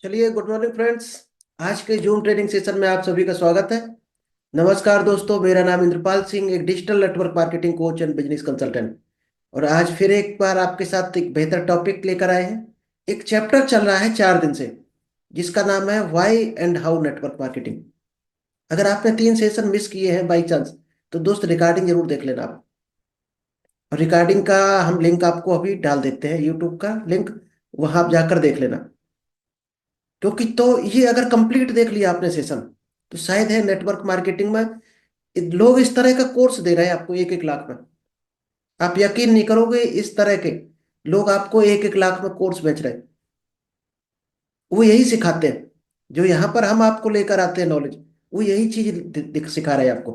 चलिए, good morning friends. आज के जूम ट्रेनिंग सेशन में आप सभी का स्वागत है। नमस्कार दोस्तों, मेरा नाम इंद्रपाल सिंह, एक digital network marketing coach and business consultant. और आज फिर एक बार आपके साथ एक बेहतर टॉपिक लेकर आए हैं। एक चैप्टर चल रहा है 4 दिन से, जिसका नाम है why and how network marketing. अगर आपने 3 सेशन मिस किए हैं बाई चांस, तो दोस्त रिकॉर्डिंग जरूर देख लेना आप। और रिकॉर्डिंग का हम लिंक आपको अभी डाल देते हैं, यूट्यूब का लिंक, वहां आप जाकर देख लेना। क्योंकि तो ये अगर कंप्लीट देख लिया आपने सेशन, तो शायद है नेटवर्क मार्केटिंग में लोग इस तरह का कोर्स दे रहे हैं आपको 1-1 लाख में। आप यकीन नहीं करोगे, इस तरह के लोग आपको 1-1 लाख में कोर्स बेच रहे हैं। वो यही सिखाते हैं जो यहाँ पर हम आपको लेकर आते हैं नॉलेज। वो यही चीज सिखा रहे हैं आपको,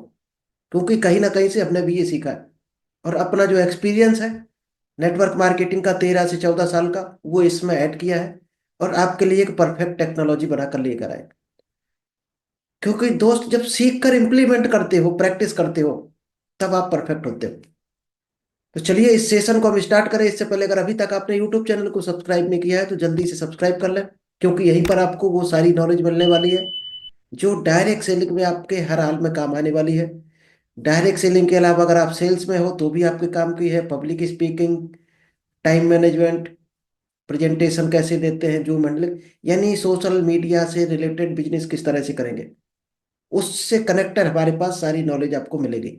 क्योंकि कहीं ना कहीं से हमने भी ये सीखा है। और अपना जो एक्सपीरियंस है नेटवर्क मार्केटिंग का 13 से 14 साल का, वो इसमें ऐड किया है। और आपके लिए एक परफेक्ट टेक्नोलॉजी बनाकर लेकर आए। क्योंकि दोस्त, जब सीख कर इंप्लीमेंट करते हो, प्रैक्टिस करते हो, तब आप परफेक्ट होते हो। तो चलिए, इस सेशन को हम स्टार्ट करें। इससे पहले अगर अभी तक आपने यूट्यूब चैनल को सब्सक्राइब नहीं किया है, तो जल्दी से सब्सक्राइब कर लें। क्योंकि यहीं पर आपको वो सारी नॉलेज मिलने वाली है जो डायरेक्ट सेलिंग में आपके हर हाल में काम आने वाली है। डायरेक्ट सेलिंग के अलावा अगर आप सेल्स में हो तो भी आपके काम की है। Public speaking, time management, presentation कैसे देते हैं, जूम हैंडलिंग, यानी सोशल मीडिया से रिलेटेड बिजनेस किस तरह से करेंगे, उससे कनेक्टेड हमारे पास सारी नॉलेज आपको मिलेगी।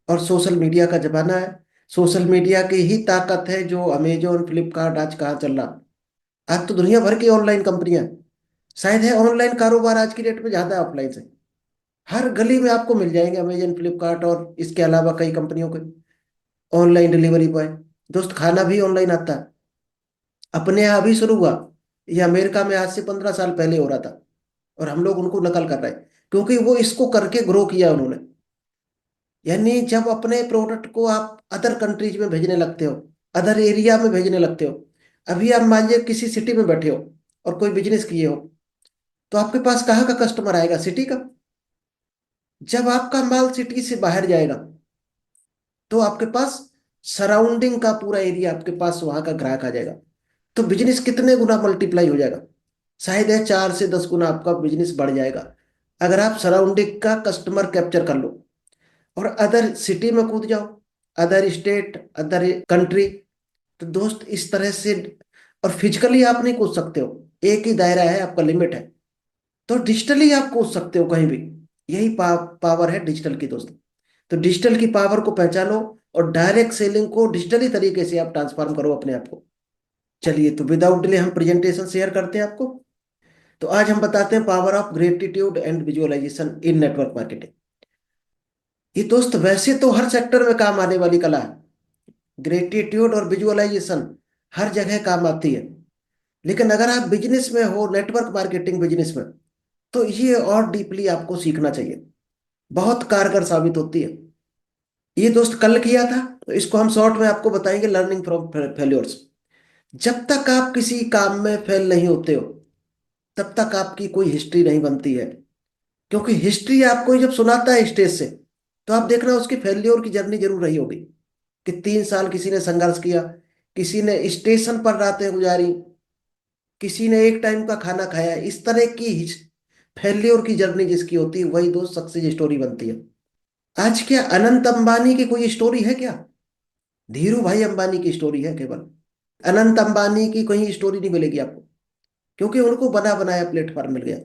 और सोशल मीडिया का जमाना है। सोशल मीडिया की ही ताकत है जो अमेजोन, फ्लिपकार्ट आज कहाँ चल रहा। आज तो दुनिया भर की ऑनलाइन कंपनियां, शायद है ऑनलाइन कारोबार आज की डेट में ज्यादा ऑफलाइन से। हर गली में आपको मिल जाएंगे अमेजन, फ्लिपकार्ट और इसके अलावा कई कंपनियों के ऑनलाइन डिलीवरी बॉय। दोस्त, खाना भी ऑनलाइन आता है। अपने यहाँ अभी शुरू हुआ, ये अमेरिका में आज से 15 साल पहले हो रहा था। और हम लोग उनको नकल कर रहे हैं, क्योंकि वो इसको करके ग्रो किया उन्होंने। यानी जब अपने प्रोडक्ट को आप अदर कंट्रीज में भेजने लगते हो, अदर एरिया में भेजने लगते हो। अभी आप मान लीजिए किसी सिटी में बैठे हो और कोई बिजनेस किए हो, तो आपके पास कहाँ का कस्टमर आएगा? सिटी का। जब आपका माल सिटी से बाहर जाएगा, तो आपके पास सराउंडिंग का पूरा एरिया, आपके पास वहां का ग्राहक आ जाएगा। तो बिजनेस कितने गुना मल्टीप्लाई हो जाएगा? शायद है 4 से 10 गुना आपका बिजनेस बढ़ जाएगा, अगर आप सराउंडिंग का कस्टमर कैप्चर कर लो और अदर सिटी में कूद जाओ, अदर स्टेट, अदर कंट्री। तो दोस्त, इस तरह से। और फिजिकली आप नहीं कूद सकते हो, एक ही दायरा है, आपका लिमिट है। तो डिजिटली आप कूद सकते हो कहीं भी। यही पावर है डिजिटल की दोस्त। तो डिजिटल की पावर को पहचानो और डायरेक्ट सेलिंग को डिजिटली तरीके से आप ट्रांसफॉर्म करो अपने आप को। चलिए, तो विदाउट डिले हम प्रेजेंटेशन शेयर करते हैं आपको। तो आज हम बताते हैं power of gratitude and visualisation in network marketing. ये दोस्त वैसे तो हर सेक्टर में काम आने वाली कला है। ग्रेटिट्यूड और विजुअलाइजेशन हर जगह काम आती है। लेकिन अगर आप बिजनेस में हो, नेटवर्क मार्केटिंग बिजनेस में, तो ये और डीपली आपको सीखना चाहिए। बहुत कारगर साबित होती है। ये दोस्त कल किया था, तो इसको हम शॉर्ट में आपको बताएंगे, लर्निंग फ्रॉम फेल्योर्स। जब तक आप किसी काम में फेल नहीं होते हो, तब तक आपकी कोई हिस्ट्री नहीं बनती है। क्योंकि हिस्ट्री आपको जब सुनाता है स्टेज से, तो आप देखना उसकी फेल्योर की जर्नी जरूर रही होगी। कि 3 साल किसी ने संघर्ष किया, किसी ने स्टेशन पर रातें गुजारी, किसी ने एक टाइम का खाना खाया। इस तरह की फेल्योर की जर्नी जिसकी होती है, वही दोस्त सक्सेस स्टोरी बनती है। आज क्या अनंत अंबानी की कोई स्टोरी है क्या? धीरू भाई अंबानी की स्टोरी है केवल। अनंत अंबानी की कोई स्टोरी नहीं मिलेगी आपको, क्योंकि उनको बना बनाया प्लेटफॉर्म मिल गया।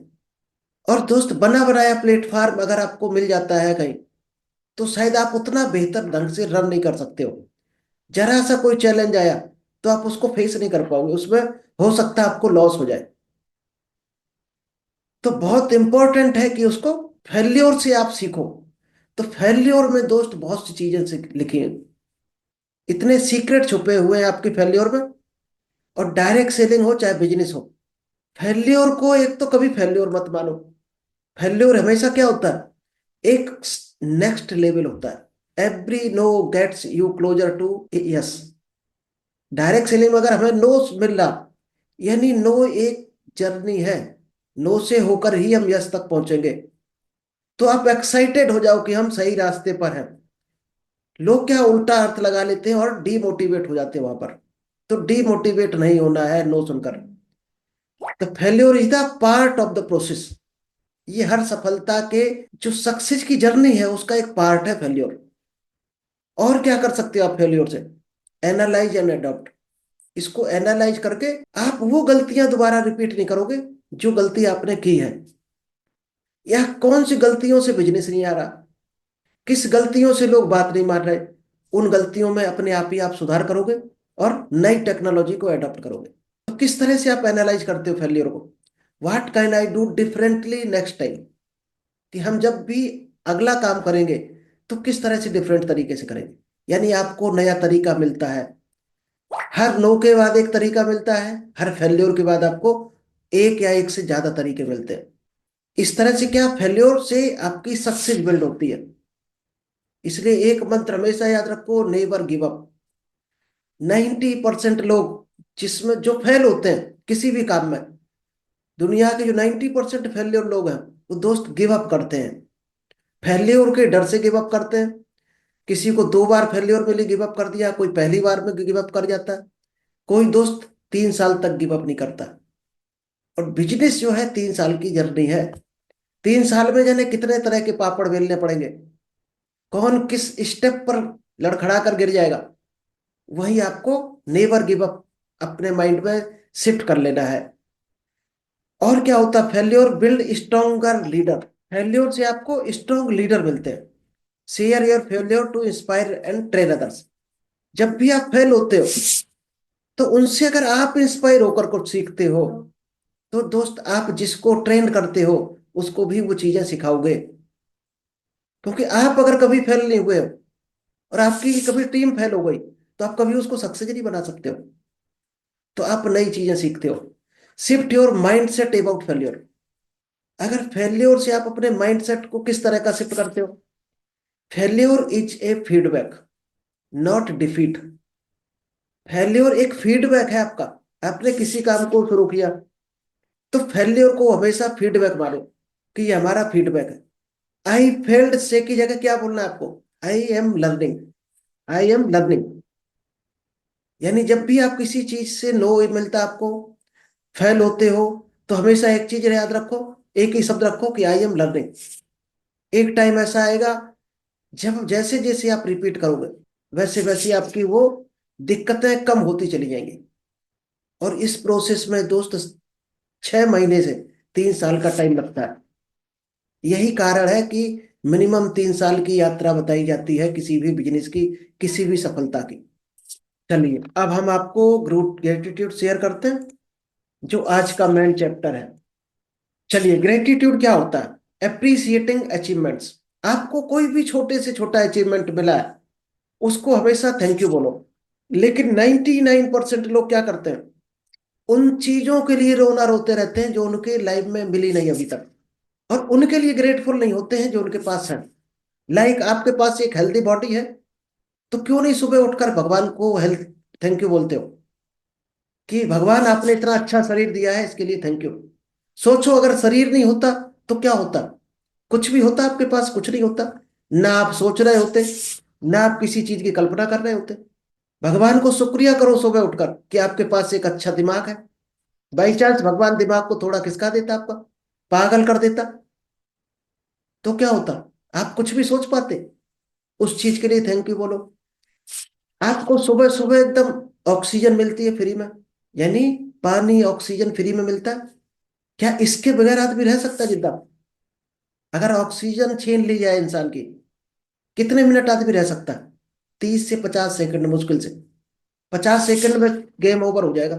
और दोस्त, बना बनाया प्लेटफॉर्म अगर आपको मिल जाता है कहीं, तो शायद आप उतना बेहतर ढंग से रन नहीं कर सकते हो। जरा सा कोई चैलेंज आया, तो आप उसको फेस नहीं कर पाओगे, उसमें हो सकता है आपको लॉस हो जाए। तो बहुत इंपॉर्टेंट है कि उसको फेल्योर से आप सीखो। तो फेल्योर में दोस्त बहुत सी चीजें लिखी हैं, इतने सीक्रेट छुपे हुए हैं आपकी फेल्योर में। और डायरेक्ट सेलिंग हो चाहे बिजनेस हो, फेल्योर को एक तो कभी फेल्योर मत मानो। फेल्योर हमेशा क्या होता है? एक नेक्स्ट लेवल होता है। Every no gets you closer to yes. Direct selling में अगर हमें नो मिल रहा, यानी नो एक जर्नी है। नो से होकर ही हम यस तक पहुंचेंगे। तो आप एक्साइटेड हो जाओ कि हम सही रास्ते पर हैं। लोग क्या उल्टा अर्थ लगा लेते हैं और डीमोटिवेट हो जाते हैं वहां पर। तो डीमोटिवेट नहीं होना है नो सुनकर। तो failure is the part of the process. ये हर सफलता के जो सक्सेस की जर्नी है उसका एक पार्ट है फेल्योर। और क्या कर सकते हो आप फेल्योर से? Analyse and adopt. इसको एनालाइज करके आप वो गलतियां दोबारा रिपीट नहीं करोगे जो गलती आपने की है। या कौन सी गलतियों से बिजनेस नहीं आ रहा, किस गलतियों से लोग बात नहीं मान रहे, उन गलतियों में अपने आप ही आप सुधार करोगे और नई टेक्नोलॉजी को अडॉप्ट करोगे। तो किस तरह से आप एनालाइज करते हो फेलियर को? What can I do differently next time? कि हम जब भी अगला काम करेंगे तो किस तरह से डिफरेंट तरीके से करेंगे। यानी आपको नया तरीका मिलता है। हर नो के बाद एक तरीका मिलता है, हर फेल्योर के बाद आपको एक या एक से ज्यादा तरीके मिलते हैं। इस तरह से क्या फेल्योर से आपकी सक्सेस बिल्ड होती है। इसलिए एक मंत्र हमेशा याद रखो, नेवर गिव अप। 90% लोग जिसमें जो फेल होते हैं किसी भी काम में, दुनिया के जो 90% फेल्योर लोग हैं वो दोस्त गिव अप करते हैं। फेल्योर के डर से गिव अप करते हैं। किसी को 2 बार फेल्योर मिली गिव अप कर दिया, कोई पहली बार में गिव अप कर जाता है, कोई दोस्त 3 साल तक गिव अप नहीं करता। और बिजनेस जो है 3 साल की जर्नी है। 3 साल में जाने कितने तरह के पापड़ बेलने पड़ेंगे, कौन किस स्टेप पर लड़खड़ा कर गिर जाएगा। वही आपको नेवर गिव अप अपने माइंड में शिफ्ट कर लेना है। और क्या होता है? Failure build stronger leader. Failure से आपको स्ट्रॉन्ग लीडर मिलते हैं। Share your failure to inspire and train others. जब भी आप फेल होते हो तो उनसे अगर आप इंस्पायर होकर कुछ सीखते हो तो दोस्त आप जिसको ट्रेन करते हो उसको भी वो चीजें सिखाओगे। क्योंकि आप अगर कभी फेल नहीं हुए हो और आपकी कभी टीम फेल हो गई तो आप कभी उसको सक्सेस नहीं बना सकते हो। तो आप नई चीजें सीखते हो। Shift your mind set about failure. अगर फेल्योर से आप अपने माइंड सेट को किस तरह का शिफ्ट करते हो? Failure is a feedback, not defeat. Failure एक फीडबैक है आपका। आपने किसी काम को शुरू किया तो फेल्योर को हमेशा फीडबैक मानो कि ये हमारा फीडबैक है। आई फेल्ड से की जगह क्या बोलना है आपको? I am learning. I am learning. यानी जब भी आप किसी चीज से नो मिलता आपको, फेल होते हो, तो हमेशा एक चीज याद रखो, एक ही शब्द रखो कि आई एम लर्निंग। एक टाइम ऐसा आएगा जब जैसे जैसे आप रिपीट करोगे वैसे वैसे आपकी वो दिक्कतें कम होती चली जाएंगी। और इस प्रोसेस में दोस्त 6 महीने से 3 साल का टाइम लगता है। यही कारण है कि मिनिमम 3 साल की यात्रा बताई जाती है किसी भी बिजनेस की, किसी भी सफलता की। चलिए अब हम आपको ग्रुप ग्रेटिट्यूड शेयर करते हैं जो आज का मेन चैप्टर है। चलिए, ग्रेटिट्यूड क्या होता है? Appreciating achievements. आपको कोई भी छोटे से छोटा अचीवमेंट मिला है उसको हमेशा थैंक यू बोलो। लेकिन 99% लोग क्या करते हैं? उन चीजों के लिए रोना रोते रहते हैं जो उनके लाइफ में मिली नहीं अभी तक, और उनके लिए ग्रेटफुल नहीं होते हैं जो उनके पास है। लाइक आपके पास एक हेल्दी बॉडी है तो क्यों नहीं सुबह उठकर भगवान को हेल्थ थैंक यू बोलते हो कि भगवान आपने इतना अच्छा शरीर दिया है इसके लिए थैंक यू। सोचो अगर शरीर नहीं होता तो क्या होता? कुछ भी होता आपके पास? कुछ नहीं होता। ना आप सोच रहे होते, ना आप किसी चीज की कल्पना कर रहे होते। भगवान को शुक्रिया करो सुबह उठकर कि आपके पास एक अच्छा दिमाग है। बाई चांस भगवान दिमाग को थोड़ा खिसका देता आपका, पागल कर देता, तो क्या होता? आप कुछ भी सोच पाते? उस चीज के लिए थैंक यू बोलो। आपको सुबह सुबह एकदम ऑक्सीजन मिलती है फ्री में, यानी पानी ऑक्सीजन फ्री में मिलता है। क्या इसके बगैर आदमी रह सकता है जिंदा? अगर ऑक्सीजन छीन ली जाए इंसान की, कितने मिनट आदमी रह सकता है? 30 से 50 सेकंड मुश्किल से। 50 सेकंड में गेम ओवर हो जाएगा।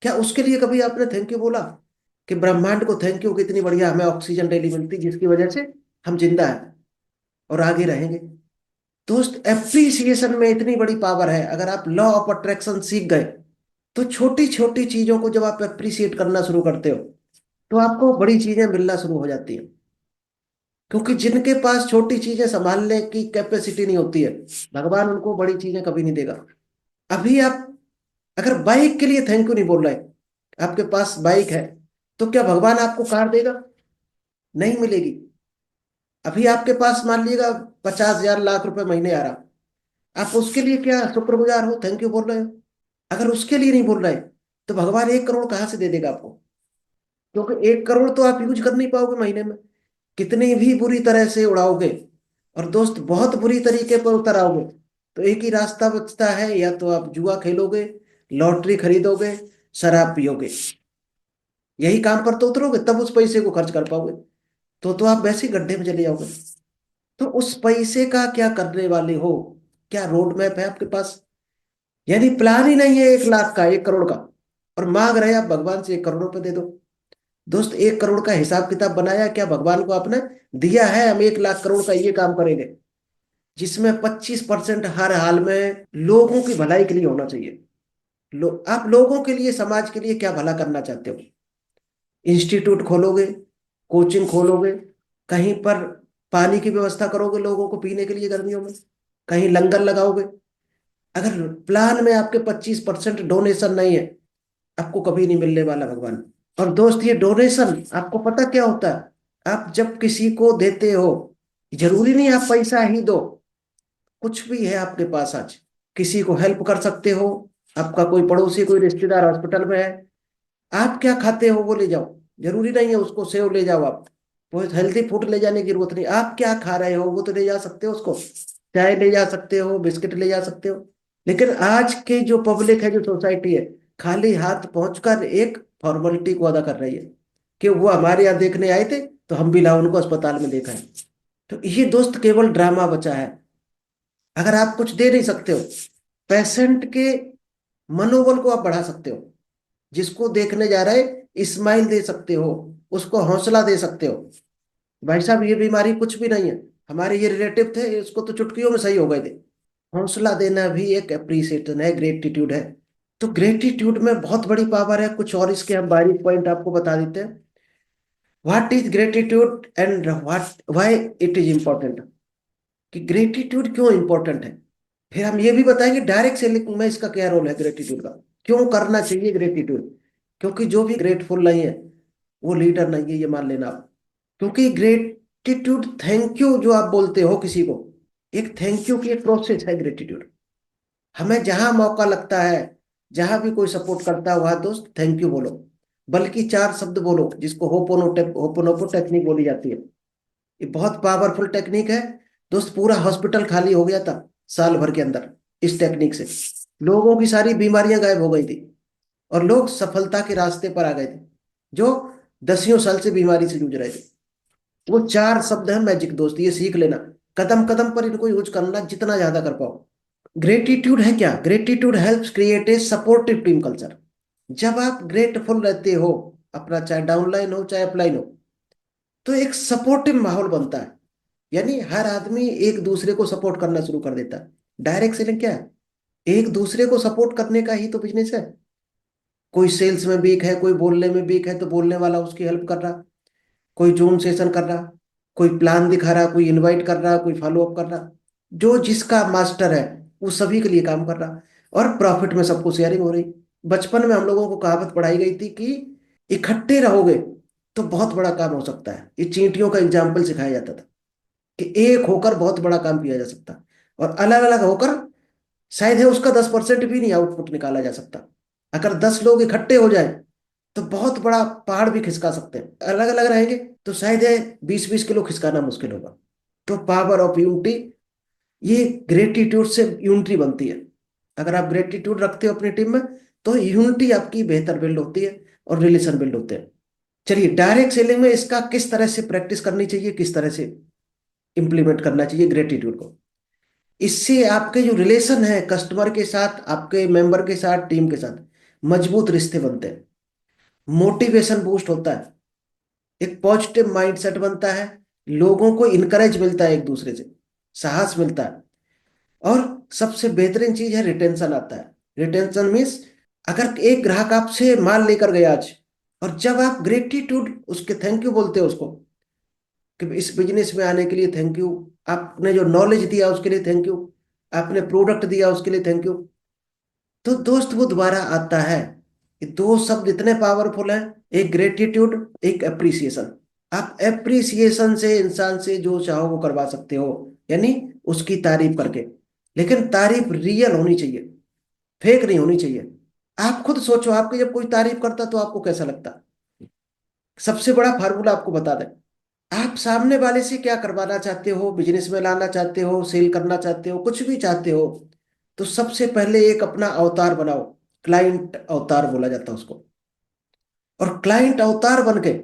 क्या उसके लिए कभी आपने थैंक यू बोला कि ब्रह्मांड को थैंक यू, कितनी बढ़िया हमें ऑक्सीजन डेली मिलती जिसकी वजह से हम जिंदा हैं और आगे रहेंगे। दोस्त, एप्रिसिएशन में इतनी बड़ी पावर है। अगर आप लॉ ऑफ अट्रैक्शन सीख गए तो छोटी छोटी चीजों को जब आप एप्रिसिएट करना शुरू करते हो तो आपको बड़ी चीजें मिलना शुरू हो जाती है। क्योंकि जिनके पास छोटी चीजें संभालने की कैपेसिटी नहीं होती है, भगवान उनको बड़ी चीजें कभी नहीं देगा। अभी आप अगर बाइक के लिए थैंक यू नहीं बोल रहे, आपके पास बाइक है, तो क्या भगवान आपको कार देगा? नहीं मिलेगी। अभी आपके पास मान लीजिएगा 50,000 लाख रुपए महीने आ रहा, आप उसके लिए क्या शुक्रगुजार हो, थैंक यू बोल रहे हो? अगर उसके लिए नहीं बोल रहे तो भगवान 1 करोड़ कहाँ से दे देगा आपको? क्योंकि 1 करोड़ तो आप यूज कर नहीं पाओगे महीने में, कितनी भी बुरी तरह से उड़ाओगे और दोस्त बहुत बुरी तरीके पर उतर आओगे, तो एक ही रास्ता बचता है, या तो आप जुआ खेलोगे, लॉटरी खरीदोगे, शराब पियोगे। यही काम पर तो उतरोगे, तब उस पैसे को खर्च कर पाओगे। तो आप वैसे ही गड्ढे में चले जाओगे। तो उस पैसे का क्या करने वाले हो? क्या रोड मैप है आपके पास? यानी प्लान ही नहीं है 1 लाख का, 1 करोड़ का, और मांग रहे आप भगवान से 1 करोड़ रुपए दे दो। दोस्त, 1 करोड़ का हिसाब किताब बनाया क्या भगवान को आपने? दिया है हम 1 लाख करोड़ का ये काम करेंगे, जिसमें 25% हर हाल में लोगों की भलाई के लिए होना चाहिए। आप लोगों के लिए, समाज के लिए क्या भला करना चाहते हो? इंस्टीट्यूट खोलोगे, कोचिंग खोलोगे, कहीं पर पानी की व्यवस्था करोगे लोगों को पीने के लिए गर्मियों में, कहीं लंगर लगाओगे। अगर प्लान में आपके 25% डोनेशन नहीं है, आपको कभी नहीं मिलने वाला भगवान। और दोस्त, ये डोनेशन आपको पता क्या होता है? आप जब किसी को देते हो, जरूरी नहीं आप पैसा ही दो, कुछ भी है आपके पास आज, किसी को हेल्प कर सकते हो। आपका कोई पड़ोसी, कोई रिश्तेदार हॉस्पिटल में है, आप क्या खाते हो वो ले जाओ। जरूरी नहीं है उसको सेव ले जाओ आप, वो हेल्थी फूड ले जाने की जरूरत नहीं, आप क्या खा रहे हो वो तो ले जा सकते हो उसको। चाय ले जा सकते हो, बिस्किट ले जा सकते हो। लेकिन आज के जो पब्लिक है, जो सोसाइटी है, खाली हाथ पहुंचकर एक फॉर्मेलिटी को अदा कर रही है कि वो हमारे यहाँ देखने आए थे तो हम भी लाओ उनको अस्पताल में देखा है। तो ये दोस्त केवल ड्रामा बचा है। अगर आप कुछ दे नहीं सकते हो, पेशेंट के मनोबल को आप बढ़ा सकते हो। जिसको देखने जा रहे, स्माइल दे सकते हो, उसको हौसला दे सकते हो। भाई साहब, ये बीमारी कुछ भी नहीं है, हमारे ये रिलेटिव थे, इसको तो चुटकियों में सही हो गए थे। हौसला देना भी एक अप्रिसिएशन है, ग्रेटिट्यूड है। तो ग्रेटिट्यूड में बहुत बड़ी पावर है। कुछ और इसके हम बारीक पॉइंट आपको बता देते हैं। What is gratitude and what why it is important, कि ग्रेटिट्यूड क्यों इंपॉर्टेंट है। फिर हम ये भी बताएंगे डायरेक्ट सेलिंग में इसका क्या रोल है, ग्रेटिट्यूड का क्यों करना चाहिए ग्रेटिट्यूड। क्योंकि जो भी ग्रेटफुल नहीं है वो लीडर नहीं है, ये मान लेना आप। क्योंकि ग्रेटिट्यूड, थैंक यू जो आप बोलते हो किसी को, एक थैंक यू की एक प्रोसेस है ग्रेटिट्यूड। हमें जहां मौका लगता है, जहां भी कोई सपोर्ट करता है, वहां दोस्त थैंक यू बोलो। बल्कि 4 शब्द बोलो, जिसको होपोनोपो टेक्निक बोली जाती है। ये बहुत पावरफुल टेक्निक है। दोस्त, पूरा हॉस्पिटल खाली हो गया था साल भर के अंदर इस टेक्निक से। लोगों की सारी बीमारियां गायब हो गई थी और लोग सफलता के रास्ते पर आ गए थे, जो दसियों साल से बीमारी से जूझ रहे थे। वो 4 शब्द है मैजिक दोस्त, ये सीख लेना। कदम कदम पर इनको यूज करना जितना ज्यादा कर पाओ। ग्रेटिट्यूड है क्या? Gratitude helps create a supportive team culture. जब आप ग्रेटफुल रहते हो, अपना चाहे डाउनलाइन हो चाहे अपलाइन हो, तो एक सपोर्टिव माहौल बनता है। यानी हर आदमी एक दूसरे को सपोर्ट करना शुरू कर देता है। डायरेक्ट सेलिंग क्या है? एक दूसरे को सपोर्ट करने का ही तो बिजनेस है। कोई सेल्स में वीक है, कोई बोलने में वीक है, तो बोलने वाला उसकी हेल्प कर रहा, कोई जूम सेशन कर रहा, कोई प्लान दिखा रहा, कोई इनवाइट कर रहा, कोई फॉलो अप कर रहा। जो जिसका मास्टर है वो सभी के लिए काम कर रहा, और प्रॉफिट में सबको शेयरिंग हो रही। बचपन में हम लोगों को कहावत पढ़ाई गई थी कि इकट्ठे रहोगे तो बहुत बड़ा काम हो सकता है। ये चींटियों का एग्जाम्पल सिखाया जाता था कि एक होकर बहुत बड़ा काम किया जा सकता है, और अलग अलग होकर शायद है उसका 10% भी नहीं आउटपुट निकाला जा सकता। अगर 10 लोग इकट्ठे हो जाए तो बहुत बड़ा पहाड़ भी खिसका सकते हैं। अलग अलग रहेंगे तो शायद है 20-20 किलो खिसकाना मुश्किल होगा। तो पावर ऑफ यूनिटी, ये ग्रेटिट्यूड से यूनिटी बनती है। अगर आप ग्रेटिट्यूड रखते हो अपनी टीम में, तो यूनिटी आपकी बेहतर बिल्ड होती है और रिलेशन बिल्ड होते हैं। चलिए, डायरेक्ट सेलिंग में इसका किस तरह से प्रैक्टिस करनी चाहिए, किस तरह से इंप्लीमेंट करना चाहिए ग्रेटिट्यूड को। इससे आपके जो रिलेशन है कस्टमर के साथ, आपके मेंबर के साथ, टीम के साथ, मजबूत रिश्ते बनते हैं। मोटिवेशन बूस्ट होता है, एक पॉजिटिव माइंडसेट बनता है, लोगों को इनकरेज मिलता है, एक दूसरे से साहस मिलता है। और सबसे बेहतरीन चीज है, रिटेंशन आता है। रिटेंशन मीन्स, अगर एक ग्राहक आपसे माल लेकर गया आज, और जब आप ग्रेटिट्यूड उसके थैंक यू बोलते हो उसको, कि इस बिजनेस में आने के लिए थैंक यू, आपने जो नॉलेज दिया उसके लिए थैंक यू, आपने प्रोडक्ट दिया उसके लिए थैंक यू, तो दोस्त वो दोबारा आता है। ये 2 शब्द इतने पावरफुल हैं, एक ग्रेटिट्यूड, एक अप्रिसिएशन। आप एप्रिसिएशन से इंसान से जो चाहो वो करवा सकते हो, यानी उसकी तारीफ करके। लेकिन तारीफ रियल होनी चाहिए, फेक नहीं होनी चाहिए। आप खुद सोचो, आपकी जब कोई तारीफ करता तो आपको कैसा लगता? सबसे बड़ा फार्मूला आपको बता दें, आप सामने वाले से क्या करवाना चाहते हो, बिजनेस में लाना चाहते हो, सेल करना चाहते हो, कुछ भी चाहते हो, तो सबसे पहले एक अपना अवतार बनाओ। क्लाइंट अवतार बोला जाता है उसको। और क्लाइंट अवतार बन के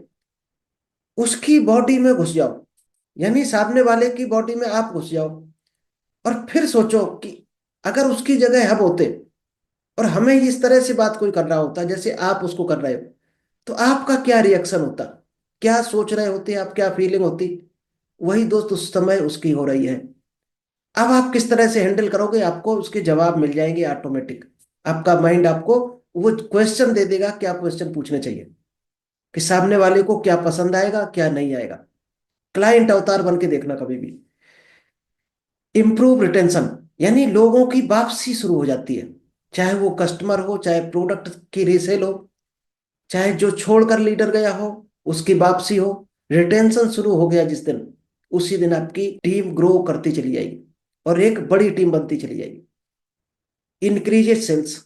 उसकी बॉडी में घुस जाओ, यानी सामने वाले की बॉडी में आप घुस जाओ। और फिर सोचो कि अगर उसकी जगह हम होते और हमें इस तरह से बात कोई कर रहा होता जैसे आप उसको कर रहे हो, तो आपका क्या रिएक्शन होता, क्या सोच रहे होते आप, क्या फीलिंग होती। वही दोस्त उस समय उसकी हो रही है। अब आप किस तरह से हैंडल करोगे, आपको उसके जवाब मिल जाएंगे ऑटोमेटिक। आपका माइंड आपको वो क्वेश्चन दे देगा, क्या क्वेश्चन पूछने चाहिए, कि सामने वाले को क्या पसंद आएगा, क्या नहीं आएगा। क्लाइंट अवतार बन के देखना कभी भी। इम्प्रूव रिटेंशन, यानी लोगों की वापसी शुरू हो जाती है। चाहे वो कस्टमर हो, चाहे प्रोडक्ट की रीसेल हो, चाहे जो छोड़कर लीडर गया हो उसकी वापसी हो। रिटेंशन शुरू हो गया जिस दिन, उसी दिन आपकी टीम ग्रो करती चली जाएगी और एक बड़ी टीम बनती चली जाएगी। इंक्रीजेज सेल्स,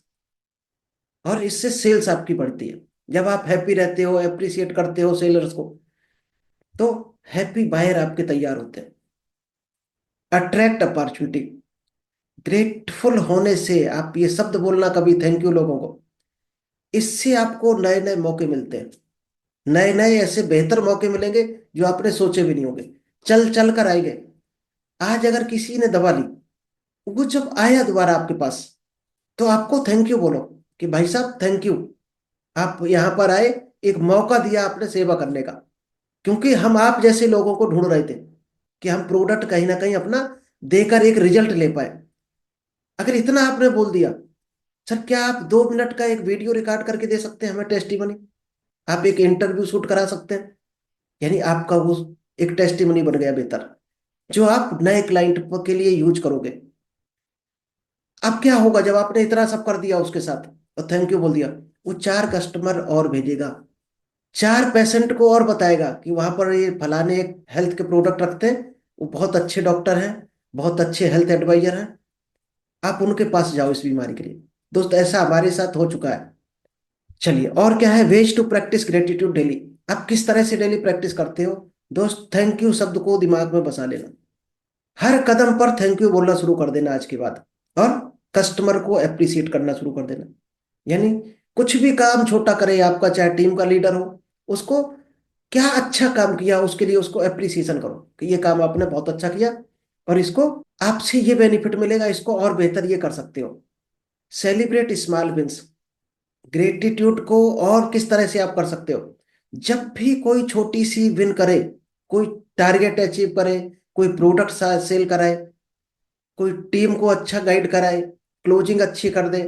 और इससे सेल्स आपकी बढ़ती है। जब आप हैप्पी रहते हो, अप्रिशिएट करते हो सेलर्स को, तो हैप्पी बायर आपके तैयार होते हैं। अट्रैक्ट अपॉर्चुनिटी, ग्रेटफुल होने से आप ये शब्द बोलना कभी, थैंक यू लोगों को, इससे आपको नए नए मौके मिलते हैं। नए नए ऐसे बेहतर मौके मिलेंगे जो आपने सोचे भी नहीं होंगे, चल चल कर आएंगे। आज अगर किसी ने दबा ली, वो जब आया दोबारा आपके पास, तो आपको थैंक यू बोलो कि भाई साहब थैंक यू, आप यहाँ पर आए, एक मौका दिया आपने सेवा करने का। क्योंकि हम आप जैसे लोगों को ढूंढ रहे थे कि हम प्रोडक्ट कहीं ना कहीं अपना देकर एक रिजल्ट ले पाए। अगर इतना आपने बोल दिया, सर क्या आप 2 मिनट का एक वीडियो रिकॉर्ड करके दे सकते हैं हमें टेस्टिमनी, आप एक इंटरव्यू शूट करा सकते हैं, यानी आपका वो एक टेस्टिमनी बन गया बेहतर, जो आप नए क्लाइंट के लिए यूज करोगे। अब क्या होगा जब आपने इतना सब कर दिया उसके साथ और थैंक यू बोल दिया, वो 4 कस्टमर और भेजेगा, 4 पेशेंट को और बताएगा कि वहां पर ये फलाने एक हेल्थ के प्रोडक्ट रखते हैं, वो बहुत अच्छे डॉक्टर हैं, बहुत अच्छे हेल्थ एडवाइजर हैं, आप उनके पास जाओ इस बीमारी के लिए। दोस्त ऐसा हमारे साथ हो चुका है। चलिए, और क्या है, ways to practise gratitude daily. आप किस तरह से डेली प्रैक्टिस करते हो दोस्त, थैंक यू शब्द को दिमाग में बसा लेना। हर कदम पर थैंक यू बोलना शुरू कर देना आज के बाद। और कस्टमर को अप्रिशिएट करना शुरू कर देना, यानी कुछ भी काम छोटा करे आपका, चाहे टीम का लीडर हो, उसको क्या अच्छा काम किया उसके लिए उसको अप्रिसिएशन करो कि ये काम आपने बहुत अच्छा किया और इसको आपसे ये बेनिफिट मिलेगा, इसको और बेहतर ये कर सकते हो। सेलिब्रेट स्मॉल विंस, ग्रेटिट्यूड को और किस तरह से आप कर सकते हो, जब भी कोई छोटी सी विन करे, कोई टारगेट अचीव करे, कोई प्रोडक्ट सेल कराए, कोई टीम को अच्छा गाइड कराए, क्लोजिंग अच्छी कर दे,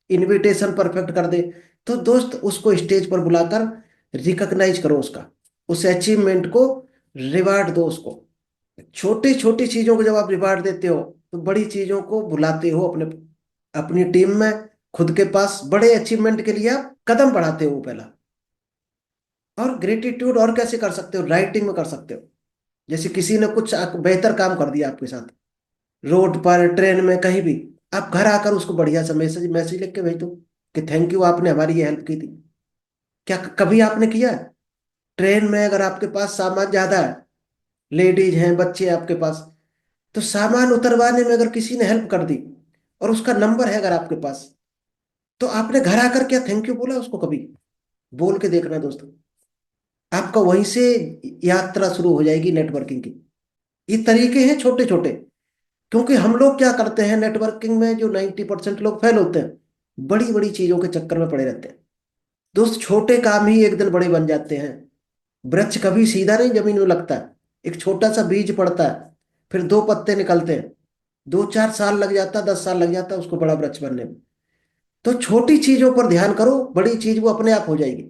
इनविटेशन परफेक्ट कर दे, तो दोस्त उसको स्टेज पर बुलाकर रिकॉग्नाइज करो उसका, उस अचीवमेंट को रिवार्ड दो उसको। छोटी छोटी चीजों को जब आप रिवार्ड देते हो, तो बड़ी चीजों को भुलाते हो अपने, अपनी टीम में, खुद के पास बड़े अचीवमेंट के लिए आप कदम बढ़ाते हो पहला। और ग्रेटिट्यूड और कैसे कर सकते हो, राइटिंग में कर सकते हो। जैसे किसी ने कुछ बेहतर काम कर दिया आपके साथ, रोड पर, ट्रेन में, कहीं भी, आप घर आकर उसको बढ़िया सा मैसेज मैसेज लिख के भेज दो कि थैंक यू आपने हमारी ये हेल्प की थी। क्या कभी आपने किया है? ट्रेन में अगर आपके पास सामान ज्यादा है, लेडीज हैं, बच्चे हैं आपके पास, तो सामान उतरवाने में अगर किसी ने हेल्प कर दी और उसका नंबर है अगर आपके पास, तो आपने घर आकर क्या थैंक यू बोला उसको कभी? बोल के देखना दोस्तों, आपका वहीं से यात्रा शुरू हो जाएगी नेटवर्किंग की। ये तरीके हैं छोटे छोटे। क्योंकि हम लोग क्या करते हैं नेटवर्किंग में, जो 90% लोग फेल होते हैं, बड़ी बड़ी चीजों के चक्कर में पड़े रहते हैं। दोस्त छोटे काम ही एक दिन बड़े बन जाते हैं। वृक्ष कभी सीधा नहीं जमीन में लगता है, एक छोटा सा बीज पड़ता है, फिर 2 पत्ते निकलते हैं, 2-4 साल लग जाता है, 10 साल लग जाता है उसको बड़ा वृक्ष बनने में। तो छोटी चीजों पर ध्यान करो, बड़ी चीज वो अपने आप हो जाएगी।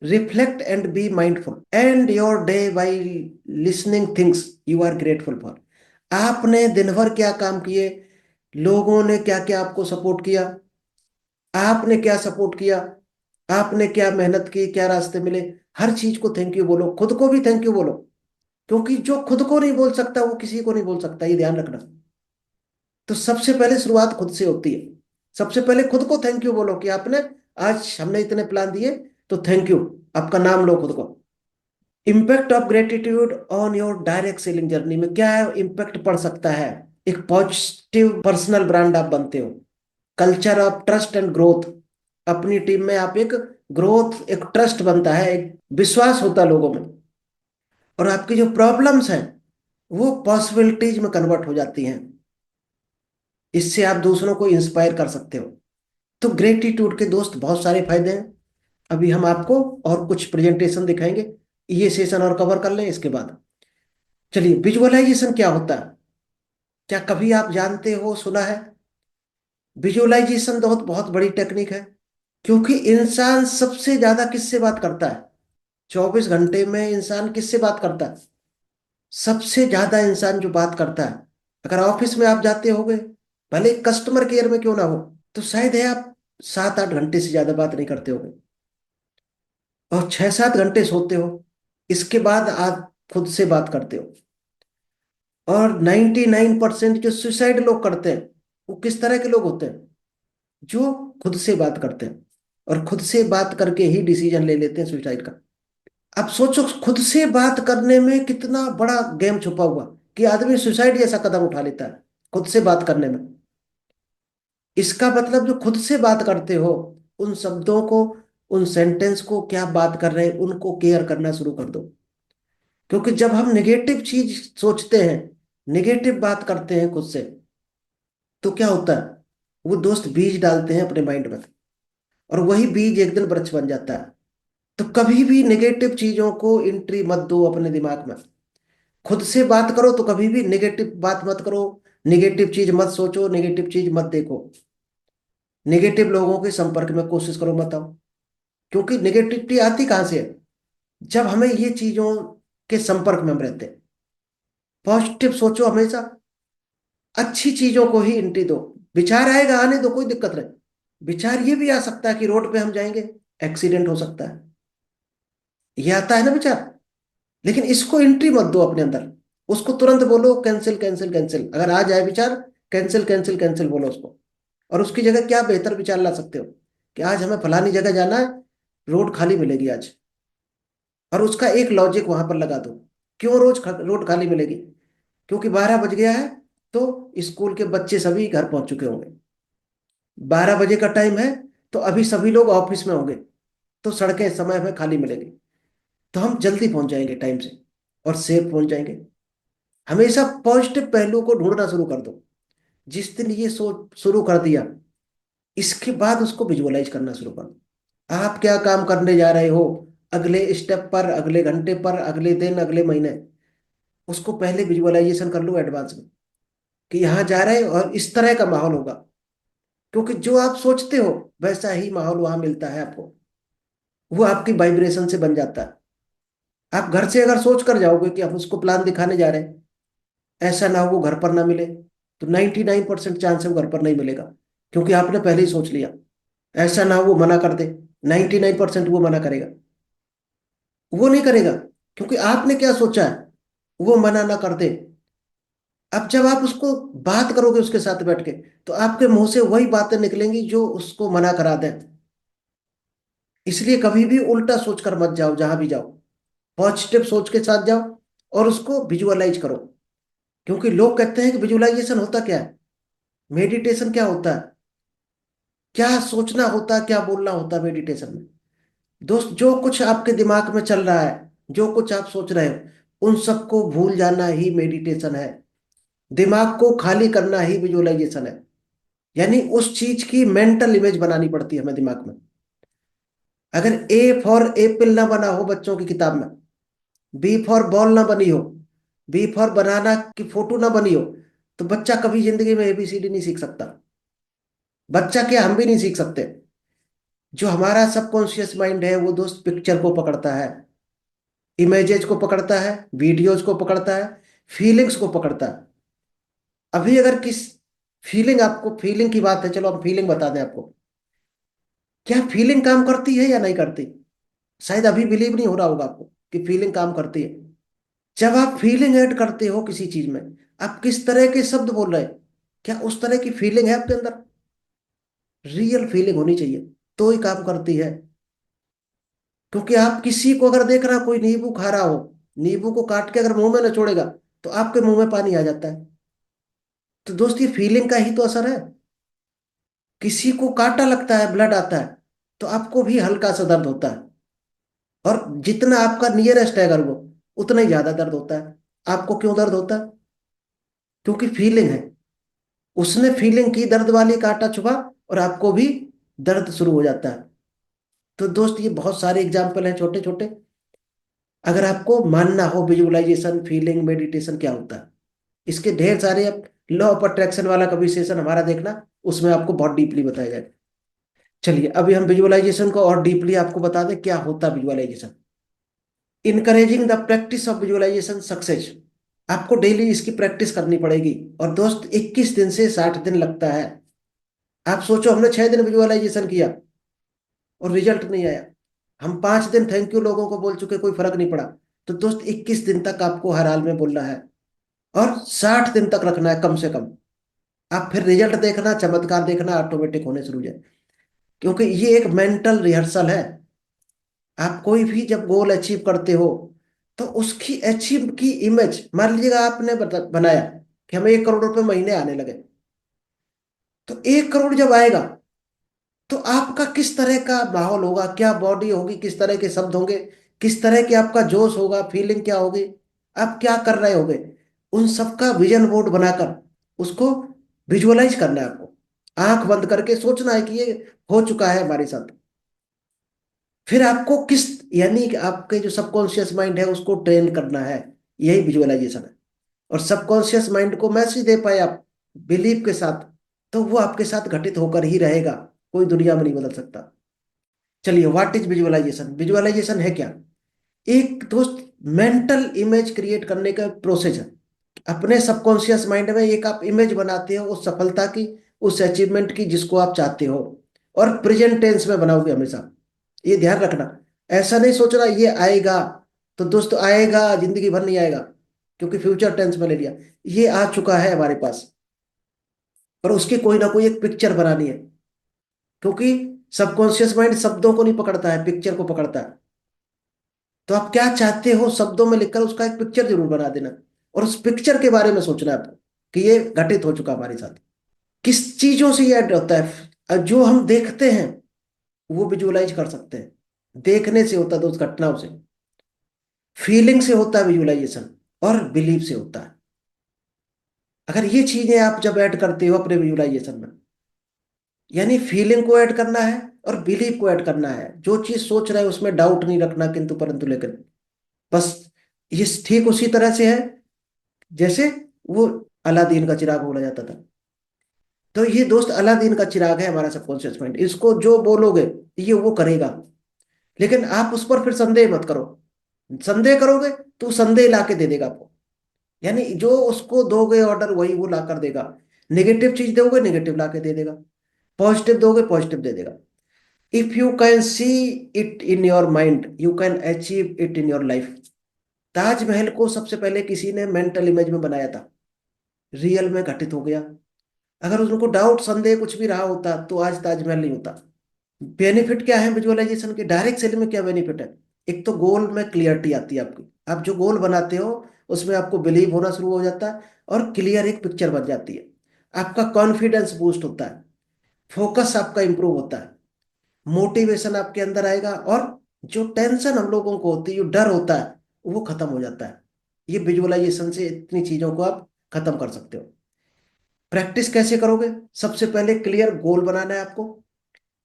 Reflect and be mindful end your day by listening things you are grateful for. आपने दिन भर क्या काम किए, लोगों ने क्या क्या आपको सपोर्ट किया, आपने क्या सपोर्ट किया, आपने क्या मेहनत की, क्या रास्ते मिले, हर चीज को थैंक यू बोलो, खुद को भी थैंक यू बोलो। क्योंकि जो खुद को नहीं बोल सकता वो किसी को नहीं बोल सकता, ये ध्यान रखना। तो सबसे पहले शुरुआत खुद से होती है। सबसे पहले खुद को थैंक यू बोलो कि आपने, आज हमने इतने प्लान दिए, तो थैंक यू, आपका नाम लो खुद को। Impact of gratitude on your direct selling journey में क्या इम्पैक्ट पड़ सकता है? एक पॉजिटिव पर्सनल ब्रांड आप बनते हो। Culture of trust and growth, अपनी टीम में आप एक ग्रोथ, एक ट्रस्ट बनता है, एक विश्वास होता है लोगों में। और आपकी जो प्रॉब्लम्स हैं वो पॉसिबिलिटीज में कन्वर्ट हो जाती हैं। इससे आप दूसरों को इंस्पायर कर सकते हो। तो ग्रेटिट्यूड के दोस्त बहुत सारे फायदे हैं। अभी हम आपको और कुछ प्रेजेंटेशन दिखाएंगे, ये सेशन और कवर कर लें इसके बाद। चलिए, विजुअलाइजेशन क्या होता है? क्या कभी आप जानते हो, सुना है? विजुअलाइजेशन बहुत बहुत बड़ी टेक्निक है। क्योंकि इंसान सबसे ज्यादा किससे बात करता है? 24 घंटे में इंसान किससे बात करता है? सबसे ज्यादा इंसान जो बात करता है, अगर ऑफिस में आप जाते होगे, भले कस्टमर केयर में क्यों ना हो, तो शायद है आप 7-8 घंटे से ज्यादा बात नहीं करते होगे। और 6-7 घंटे सोते हो। इसके बाद आप खुद से बात करते हो। और 99% जो सुसाइड लोग करते हैं, वो किस तरह के लोग होते हैं? जो खुद से बात करते हैं और खुद से बात करके ही डिसीजन ले लेते हैं सुसाइड का। अब सोचो, खुद से बात करने में कितना बड़ा गेम छुपा हुआ, कि आदमी सुसाइड जैसा कदम उठा लेता है खुद से बात करने में। इसका मतलब जो खुद से बात करते हो, उन शब्दों को, उन सेंटेंस को, क्या बात कर रहे हैं उनको केयर करना शुरू कर दो। क्योंकि जब हम नेगेटिव चीज सोचते हैं, नेगेटिव बात करते हैं खुद से, तो क्या होता है? वो दोस्त बीज डालते हैं अपने माइंड में, और वही बीज एक दिन वृक्ष बन जाता है। तो कभी भी नेगेटिव चीजों को एंट्री मत दो अपने दिमाग में। खुद से बात करो तो कभी भी नेगेटिव बात मत करो, नेगेटिव चीज मत सोचो, नेगेटिव चीज मत देखो। नेगेटिव लोगों के संपर्क में कोशिश करो मत आओ। क्योंकि नेगेटिविटी आती कहाँ से है? जब हमें ये चीजों के संपर्क में हम रहते हैं। पॉजिटिव सोचो हमेशा, अच्छी चीजों को ही एंट्री दो। विचार आएगा, आने दो, कोई दिक्कत नहीं। विचार ये भी आ सकता है कि रोड पे हम जाएंगे, एक्सीडेंट हो सकता है। ये आता है ना विचार। लेकिन इसको एंट्री मत दो अपने अंदर। उसको तुरंत बोलो कैंसिल कैंसिल कैंसिल। अगर आ जाए विचार, कैंसिल कैंसिल कैंसिल बोलो उसको। और उसकी जगह क्या बेहतर विचार ला सकते हो? कि आज हमें फलानी जगह जाना है, रोड खाली मिलेगी आज। और उसका एक लॉजिक वहां पर लगा दो। क्यों रोड खाली मिलेगी? क्योंकि 12 बज गया है, तो स्कूल के बच्चे सभी घर पहुंच चुके होंगे। 12 बजे का टाइम है, तो अभी सभी लोग ऑफिस में होंगे, तो सड़कें समय में खाली मिलेंगी। तो हम जल्दी पहुंच जाएंगे टाइम से, और सेफ पहुंच जाएंगे। हमेशा पॉजिटिव पहलू को ढूंढना शुरू कर दो। जिस दिन ये सोच शुरू कर दिया, इसके बाद उसको विजुअलाइज करना शुरू कर दो। आप क्या काम करने जा रहे हो, अगले स्टेप पर, अगले घंटे पर, अगले दिन, अगले महीने, उसको पहले विजुअलाइजेशन कर लो एडवांस में। कि यहाँ जा रहे हैं और इस तरह का माहौल होगा। क्योंकि जो आप सोचते हो, वैसा ही माहौल वहां मिलता है आपको। वो आपकी वाइब्रेशन से बन जाता है। आप घर से अगर सोच कर जाओगे कि हम उसको प्लान दिखाने जा रहे हैं, ऐसा ना हो वो घर पर ना मिले, तो 99% चांस है वो घर पर नहीं मिलेगा। क्योंकि आपने पहले ही सोच लिया। ऐसा ना हो वो मना कर दे, 99% वो मना करेगा। वो नहीं करेगा, क्योंकि आपने क्या सोचा है, वो मना ना कर दे। अब जब आप उसको बात करोगे उसके साथ बैठ के, तो आपके मुंह से वही बातें निकलेंगी जो उसको मना करा दें। इसलिए कभी भी उल्टा सोच कर मत जाओ जहां भी जाओ। पॉजिटिव सोच के साथ जाओ, और उसको विजुअलाइज करो। क्योंकि लोग कहते हैं कि विजुअलाइजेशन होता क्या है, मेडिटेशन क्या होता है, क्या सोचना होता है, क्या बोलना होता है मेडिटेशन में। दोस्त, जो कुछ आपके दिमाग में चल रहा है, जो कुछ आप सोच रहे हो, उन सबको भूल जाना ही मेडिटेशन है। दिमाग को खाली करना ही विजुअलाइजेशन है। यानी उस चीज की मेंटल इमेज बनानी पड़ती है हमें दिमाग में। अगर ए फॉर एप्पल ना बना हो बच्चों की किताब में, बी फॉर बॉल ना बनी हो, बी फॉर बनाना की फोटो ना बनी हो, तो बच्चा कभी जिंदगी में एबीसीडी नहीं सीख सकता। बच्चा क्या, हम भी नहीं सीख सकते। जो हमारा सबकॉन्शियस माइंड है वो दोस्त पिक्चर को पकड़ता है, इमेजेस को पकड़ता है, वीडियोज को पकड़ता है, फीलिंग्स को पकड़ता है। अभी अगर किस फीलिंग, आपको फीलिंग की बात है, चलो हम फीलिंग बता दें आपको। क्या फीलिंग काम करती है या नहीं करती? शायद अभी बिलीव नहीं हो रहा होगा आपको कि फीलिंग काम करती है। जब आप फीलिंग ऐड करते हो किसी चीज में, आप किस तरह के शब्द बोल रहे हैं, क्या उस तरह की फीलिंग है आपके अंदर? रियल फीलिंग होनी चाहिए, तो ही काम करती है। क्योंकि आप किसी को अगर देख रहा, कोई नींबू खा रहा हो, नींबू को काट के अगर मुंह में न छोड़ेगा तो आपके मुंह में पानी आ जाता है। तो दोस्त, ये फीलिंग का ही तो असर है। किसी को कांटा लगता है, ब्लड आता है, तो आपको भी हल्का सा दर्द होता है। और जितना आपका नियरेस्ट है अगर वो, उतना ही ज्यादा दर्द होता है। आपको क्यों दर्द होता है? क्योंकि फीलिंग है। उसने फीलिंग की, दर्द वाली, कांटा चुभा, और आपको भी दर्द शुरू हो जाता है। तो दोस्त, ये बहुत सारे एग्जाम्पल हैं छोटे छोटे। अगर आपको मानना हो विजुअलाइजेशन, फीलिंग, मेडिटेशन क्या होता है, इसके ढेर सारे। अब लॉ ऑफ अट्रैक्शन वाला कभी सेशन हमारा देखना, उसमें आपको बहुत डीपली बताया जाएगा। चलिए, अभी हम विजुअलाइजेशन को और डीपली आपको बता दें क्या होता है visualisation. Encouraging the practice of visualisation success. आपको डेली इसकी प्रैक्टिस करनी पड़ेगी। और दोस्त, 21 दिन से 60 दिन लगता है। आप सोचो, हमने 6 दिन विजुअलाइजेशन किया और रिजल्ट नहीं आया। हम 5 दिन थैंक यू लोगों को बोल चुके, कोई फर्क नहीं पड़ा। तो दोस्त, 21 दिन तक आपको हर हाल में बोलना है, और 60 दिन तक रखना है कम से कम। आप फिर रिजल्ट देखना, चमत्कार देखना, ऑटोमेटिक होने शुरू हो जाए। क्योंकि ये एक मेंटल रिहर्सल है। आप कोई भी जब गोल अचीव करते हो, तो उसकी अचीव की इमेज, मान लीजिएगा आपने बनाया कि हमें 1 करोड़ रुपए महीने आने लगे। तो 1 करोड़ जब आएगा, तो आपका किस तरह का माहौल होगा, क्या बॉडी होगी, किस तरह के शब्द होंगे, किस तरह की आपका जोश होगा, फीलिंग क्या होगी, आप क्या कर रहे होगे, उन सबका विजन बोर्ड बनाकर उसको विजुअलाइज करना है आपको। आंख बंद करके सोचना है कि ये हो चुका है हमारे साथ। फिर आपको किस, यानी कि आपके जो सबकॉन्शियस माइंड है उसको ट्रेन करना है। यही विजुअलाइजेशन है। और सबकॉन्शियस माइंड को मैसेज दे पाए आप बिलीफ के साथ, तो वो आपके साथ घटित होकर ही रहेगा। कोई दुनिया में नहीं बदल सकता। चलिए, व्हाट इज विजुअलाइजेशन? विजुअलाइजेशन है क्या? एक दोस्त, मेंटल इमेज क्रिएट करने का प्रोसेस है। अपने सबकॉन्शियस माइंड में एक आप इमेज बनाते हो उस सफलता की, उस अचीवमेंट की जिसको आप चाहते हो। और प्रेजेंट टेंस में बनाओगे हमेशा। ये ध्यान रखना। ऐसा नहीं सोचना ये आएगा। तो दोस्तों, आएगा, जिंदगी भर नहीं आएगा, क्योंकि फ्यूचर टेंस में ले लिया। ये आ चुका है हमारे पास, पर उसकी कोई ना कोई एक पिक्चर बनानी है। क्योंकि सबकॉन्शियस माइंड शब्दों को नहीं पकड़ता है, पिक्चर को पकड़ता है। तो आप क्या चाहते हो शब्दों में लिखकर उसका एक पिक्चर जरूर बना देना। और उस पिक्चर के बारे में सोचना है आपको कि ये घटित हो चुका हमारे साथ। किस चीजों से ये ऐड होता है? जो हम देखते हैं वो विजुअलाइज कर सकते हैं। देखने से होता है तो उस घटनाओं से। फीलिंग से होता है विजुअलाइजेशन। और बिलीव से होता है। अगर ये चीजें आप जब ऐड करते हो अपने विजुअलाइजेशन में, यानी फीलिंग को ऐड करना है और बिलीव को ऐड करना है। जो चीज सोच रहा है उसमें डाउट नहीं रखना, किंतु परंतु लेकर। बस, ये ठीक उसी तरह से है जैसे वो अलादीन का चिराग बोला जाता था। तो ये दोस्त, अलादीन का चिराग है हमारा सबकॉन्शियस माइंड। इसको जो बोलोगे ये वो करेगा। लेकिन आप उस पर फिर संदेह मत करो। संदेह करोगे तो संदेह ला के दे देगा आपको। यानी जो उसको दोगे ऑर्डर, वही वो ला कर देगा। नेगेटिव चीज दोगे, नेगेटिव ला के दे देगा। पॉजिटिव दोगे, पॉजिटिव दे देगा। If you can see it in your mind, you can achieve it in your life. Taj Mahal को सबसे पहले किसी ने मेंटल इमेज में बनाया था, रियल में घटित हो गया। अगर उनको डाउट, संदेह कुछ भी रहा होता तो आज ताजमहल नहीं होता। बेनिफिट क्या है विजुअलाइजेशन के? डायरेक्ट सेलिंग में क्या बेनिफिट है? एक तो गोल में क्लियरिटी आती है आपकी। आप जो गोल बनाते हो उसमें आपको बिलीव होना शुरू हो जाता है, और क्लियर एक पिक्चर बन जाती है। आपका कॉन्फिडेंस बूस्ट होता है। फोकस आपका इंप्रूव होता है। मोटिवेशन आपके अंदर आएगा, और जो टेंशन हम लोगों को होती है, जो डर होता है, वो खत्म हो जाता है। ये विजुअलाइजेशन से इतनी चीजों को आप खत्म कर सकते हो। प्रैक्टिस कैसे करोगे? सबसे पहले क्लियर गोल बनाना है आपको।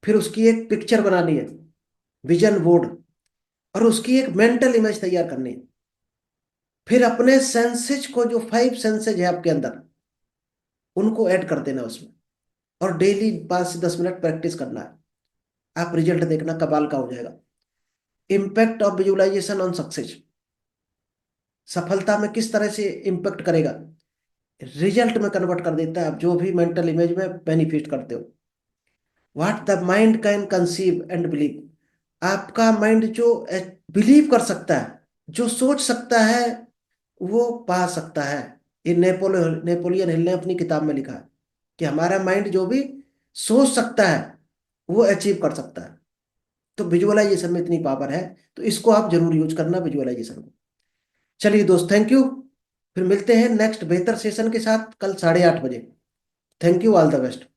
फिर उसकी एक पिक्चर बनानी है, विजन बोर्ड। और उसकी एक मेंटल इमेज तैयार करनी है। फिर अपने सेंसेज को, जो 5 सेंसेज है आपके अंदर, उनको ऐड कर देना उसमें। और डेली 5 से 10 मिनट प्रैक्टिस करना है। आप रिजल्ट देखना, कमाल का हो जाएगा। Impact of visualisation on success. सफलता में किस तरह से इम्पैक्ट करेगा? रिजल्ट में कन्वर्ट कर देता है आप जो भी मेंटल इमेज में बेनिफिट करते हो। What the mind can conceive and believe. आपका माइंड जो बिलीव कर सकता है, जो सोच सकता है, वो पा सकता है। ये नेपोलियन हिल ने अपनी किताब में लिखा है कि हमारा माइंड जो भी सोच सकता है वो अचीव कर सकता है। तो विजुअलाइजेशन में इतनी पावर है, तो इसको आप जरूर यूज करना विजुअलाइजेशन को। चलिए दोस्त, थैंक यू। फिर मिलते हैं नेक्स्ट बेहतर सेशन के साथ कल 8:30 बजे। Thank you, all the best.